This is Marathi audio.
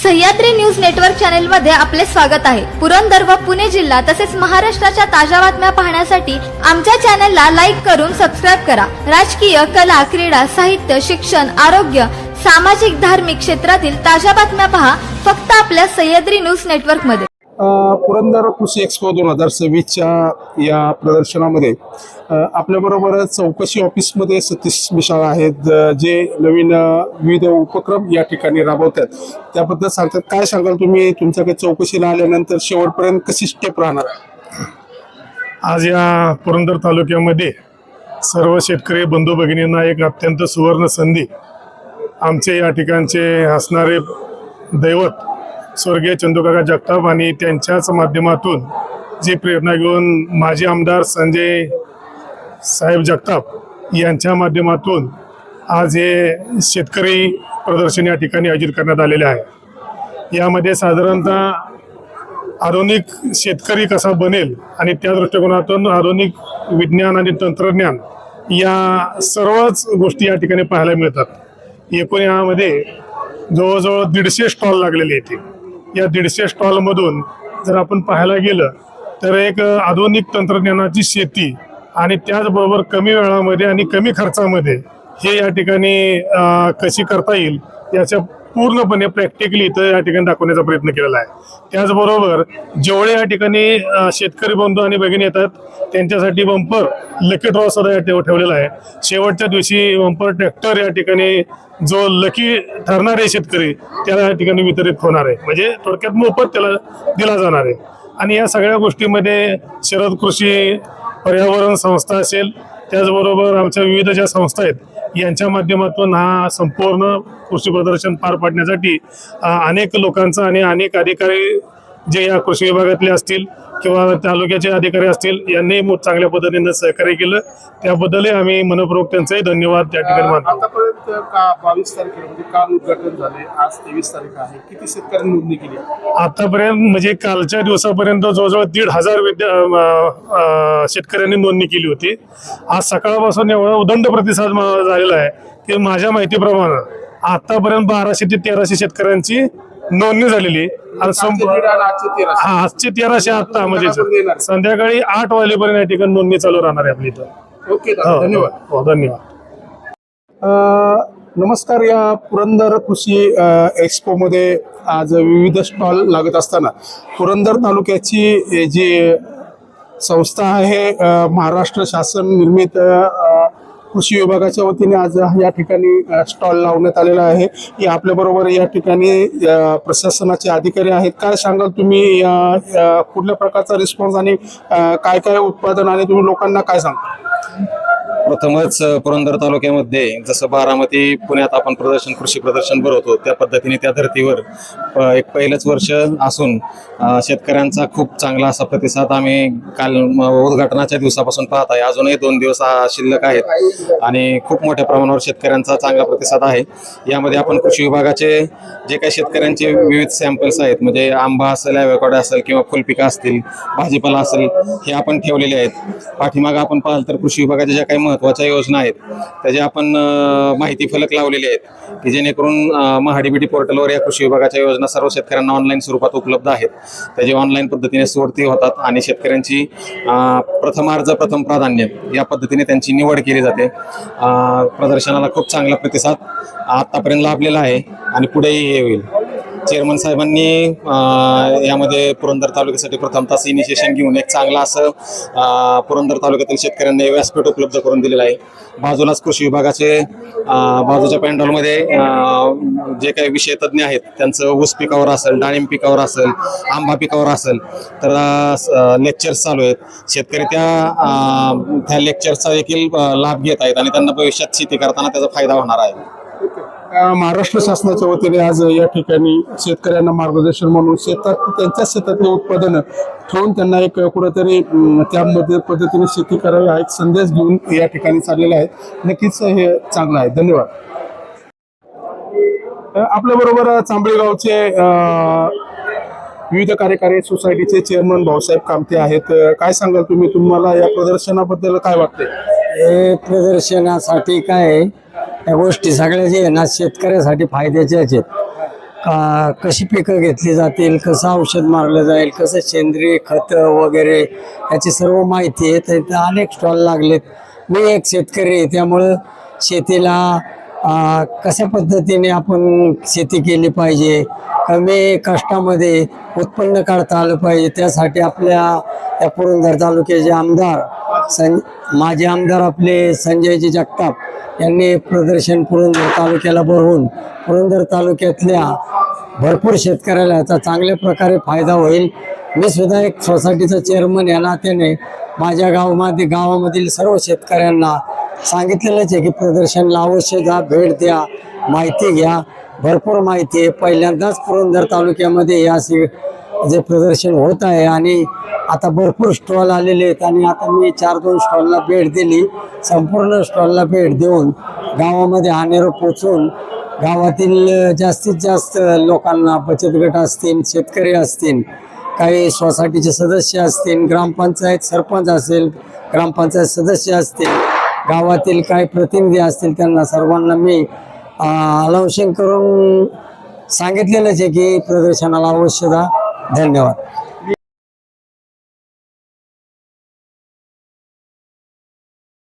सह्याद्री न्यूज नेटवर्क चॅनल मध्ये आपले स्वागत आहे। पुरंदर व पुणे जिल्हा तसेच महाराष्ट्राच्या ताज्या बातम्या पाहण्यासाठी आमच्या चॅनलला लाईक करून सबस्क्राइब करा। राजकीय, कला, क्रीडा, साहित्य, शिक्षण, आरोग्य, सामाजिक, धार्मिक क्षेत्रातील ताज्या बातम्या पहा फक्त आपल्या सह्याद्री न्यूज नेटवर्क मध्ये। पुरंदर कृषी एक्सपो 2026च्या या प्रदर्शनामध्ये आपल्याबरोबर चौकशी ऑफिसमध्ये सतीश मिसाळ आहेत, जे नवीन विविध उपक्रम या ठिकाणी राबवतात। त्याबद्दल सांगतात, काय सांगाल तुम्ही तुमच्याकडे चौकशीला आल्यानंतर शेवटपर्यंत कशी स्टेप राहणार? आज या पुरंदर तालुक्यामध्ये सर्व शेतकरी बंधू भगिनींना एक अत्यंत सुवर्ण संधी, आमचे या ठिकाणचे असणारे दैवत स्वर्गीय चंदूकाका जगताप आणि त्यांच्याच माध्यमातून जी प्रेरणा घेऊन माजी आमदार संजय साहेब जगताप यांच्या माध्यमातून आज हे शेतकरी प्रदर्शन या ठिकाणी आयोजित करण्यात आलेले आहे। यामध्ये साधारणतः आधुनिक शेतकरी कसा बनेल आणि त्या दृष्टिकोनातून आधुनिक विज्ञान आणि तंत्रज्ञान या सर्वच गोष्टी या ठिकाणी पाहायला मिळतात। एकूण यामध्ये जवळजवळ 150 स्टॉल लागलेले आहेत। या 150 स्टॉलमधून जर आपण पाहायला गेलं तर एक आधुनिक तंत्रज्ञानाची शेती आणि त्याचबरोबर कमी वेळामध्ये आणि कमी खर्चामध्ये हे या ठिकाणी कशी करता येईल याच्या पूर्णपणे प्रॅक्टिकली इथं या ठिकाणी दाखवण्याचा प्रयत्न केलेला आहे। त्याचबरोबर जेवढे या ठिकाणी शेतकरी बंधू आणि भगिनी येतात त्यांच्यासाठी बंपर लकी ड्रॉ सुद्धा या ठेवलेला आहे। शेवटच्या दिवशी बंपर ट्रॅक्टर या ठिकाणी जो लकी ठरणारे शेतकरी त्याला या ठिकाणी वितरित होणार आहे, म्हणजे थोडक्यात मोफत त्याला दिला जाणार आहे। आणि या सगळ्या गोष्टीमध्ये शरद कृषी पर्यावरण संस्था असेल, त्याचबरोबर आमच्या विविध ज्या संस्था आहेत यांच्या माध्यमातून हा संपूर्ण कृषी प्रदर्शन पार पाडण्यासाठी अनेक लोकांचा आणि अनेक अधिकारी जे या कृषी विभागातले असतील किंवा तालुक्याचे अधिकारी असतील यांनी चांगल्या पद्धतीने सहकार्य केलं, त्याबद्दल आम्ही मनपूर्वक त्यांचंही धन्यवाद त्या ठिकाणी मानतो। आतापर्यंत 22 तारखेला म्हणजे काल उद्घाटन झाले, आज 23 तारीख आहे, किती शेतकऱ्यांनी नोंदणी केली? आतापर्यंत म्हणजे कालच्या दिवसापर्यंत जवळजवळ 1,500 शेतकऱ्यांनी नोंदणी केली होती। आज सकाळपासून एवढा उदंड प्रतिसाद झालेला आहे की माझ्या माहितीप्रमाणे आतापर्यंत 1200 ते 1300 शेतकऱ्यांची नोंदणी झालेली। आजचे 1300 आता म्हणजे संध्याकाळी 8 वाजेपर्यंत या ठिकाणी नोंदणी चालू राहणार आहे आपली इथं। ओके, धन्यवाद। हो, धन्यवाद। नमस्कार। या पुरंदर कृषी एक्सपो मध्ये आज विविध स्टॉल लागत असताना पुरंदर तालुक्याची जी संस्था आहे, महाराष्ट्र शासन निर्मित कृषी विभागाच्या वतीने आज या ठिकाणी स्टॉल लावण्यात आलेला आहे। या आपल्याबरोबर या ठिकाणी प्रशासनाचे अधिकारी आहेत। काय सांगाल तुम्ही, या कुठल्या प्रकारचा रिस्पॉन्स आणि काय काय उत्पादन आणि तुम्ही लोकांना काय सांगता? प्रथमच पुरंदर तालुक्यामध्ये जसं बारामती पुण्यात आपण कृषी प्रदर्शन भरवतो त्या पद्धतीने त्या धर्तीवर एक पहिलंच वर्ष असून शेतकऱ्यांचा खूप चांगला असा प्रतिसाद आम्ही काल उद्घाटनाच्या दिवसापासून पाहत आहे। अजूनही 2 दिवस शिल्लक आहेत आणि खूप मोठ्या प्रमाणावर शेतकऱ्यांचा चांगला प्रतिसाद आहे। यामध्ये आपण कृषी विभागाचे जे काही शेतकऱ्यांचे विविध सॅम्पल्स आहेत, म्हणजे आंबा असेल, ॲव्होकाडो असेल किंवा फुलपिका असतील, भाजीपाला असेल, हे आपण ठेवलेले आहेत। पाठीमागं आपण पाहाल तर कृषी विभागाच्या ज्या काही महत्त्वाच्या योजना आहेत त्याच्या आपण माहिती फलक लावलेले आहेत की जेणेकरून महाडीबीटी पोर्टलवर या कृषी विभागाच्या योजना सर्व शेतकऱ्यांना ऑनलाईन स्वरूपात उपलब्ध आहेत। त्याची ऑनलाईन पद्धतीने सोडती होतात आणि शेतकऱ्यांची प्रथम अर्ज प्रथम प्राधान्य या पद्धतीने त्यांची निवड केली जाते। प्रदर्शनाला खूप चांगला प्रतिसाद आतापर्यंत लाभलेला आहे आणि पुढेही हे होईल। चेअरमन साहेबांनी यामध्ये पुरंदर तालुक्यासाठी प्रथमतः इनिशिएशन घेऊन एक चांगला असं पुरंदर तालुक्यातील शेतकऱ्यांना व्यासपीठ उपलब्ध करून दिलेलं आहे। बाजूलाच कृषी विभागाचे बाजूच्या पॅन्डॉलमध्ये जे काही विषय तज्ज्ञ आहेत त्यांचं ऊस पिकावर असेल, डाळिंब पिकावर असेल, आंबा पिकावर असेल तर लेक्चर्स चालू आहेत। शेतकरी त्या लेक्चर्सचा देखील लाभ घेत आहेत आणि त्यांना भविष्यात शेती करताना त्याचा फायदा होणार आहे। महाराष्ट्र शासनाच्या वतीने आज या ठिकाणी शेतकऱ्यांना मार्गदर्शन म्हणून त्यांच्या शेतातले उत्पादनं ठेवून त्यांना एक कुठेतरी त्यामध्ये पद्धतीने शेती करावी हा एक संदेश घेऊन या ठिकाणी चाललेला आहे। नक्कीच हे चांगलं आहे। धन्यवाद। आपल्या बरोबर चांबळे गावचे विविध कार्यकारी सोसायटीचे चेअरमन भाऊसाहेब कामते आहेत। काय सांगाल तुम्ही, तुम्हाला या प्रदर्शनाबद्दल काय वाटते? हे प्रदर्शनासाठी काय या गोष्टी सगळ्या जे आहे ना शेतकऱ्यासाठी फायद्याच्याच आहेत। कशी पिकं घेतली जातील, कसं औषध मारलं जाईल, कसं सेंद्रिय खत वगैरे याची सर्व माहिती आहे. तर इथं अनेक स्टॉल लागलेत. मी एक शेतकरी आहे, त्यामुळं शेतीला कशा पद्धतीने आपण शेती केली पाहिजे, कमी कष्टामध्ये उत्पन्न काढता आलं पाहिजे, त्यासाठी आपल्या या पुरंदर तालुक्याचे आमदार माजी आमदार आपले संजयजी जगताप यांनी प्रदर्शन पुरंदर तालुक्याला भरवून पुरंदर तालुक्यातल्या भरपूर शेतकऱ्याला याचा चांगल्या प्रकारे फायदा होईल. मी सुद्धा एक सोसायटीचा चेअरमन या नात्याने माझ्या गावामधील सर्व शेतकऱ्यांना सांगितलेलंच आहे की प्रदर्शनला अवश्य जा, भेट द्या, माहिती घ्या. भरपूर माहिती आहे. पहिल्यांदाच पुरंदर तालुक्यामध्ये या जे प्रदर्शन होत आहे आणि आता भरपूर स्टॉल आलेले आहेत आणि आता मी 4-2 स्टॉलला भेट दिली. संपूर्ण स्टॉलला भेट देऊन गावामध्ये हानेरं पोचून गावातील जास्तीत जास्त लोकांना, बचत गट असतील, शेतकरी असतील, काही सोसायटीचे सदस्य असतील, ग्रामपंचायत सरपंच असेल, ग्रामपंचायत सदस्य असतील, गावातील काही प्रतिनिधी असतील, त्यांना सर्वांना मी अनाउन्सिंग करून सांगितलेलंच आहे की प्रदर्शनाला अवश्य जा. धन्यवाद.